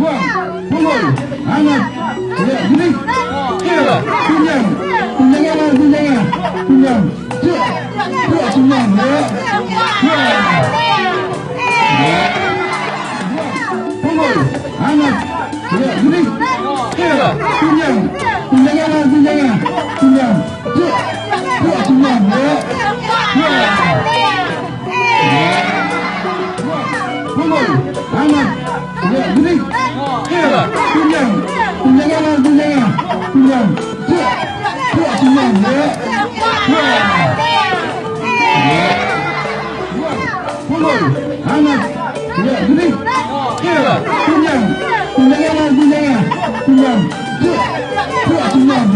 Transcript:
buang, pukul, hangat, ya, gini, kira, tunjang, tunjangan, tunjang, cek, tunjang, ya, pukul, hangat, ya, gini, kira, tunjang, tunjangan, tunjang, cek, tunjang, pukul, hangat, ya, gini, kira, tunjang, tunjangan, tunjang, cek, tunjang, pukul, hangat, ya, gini, kira, tunjang, tunjangan, tunjang, cek, tunjang,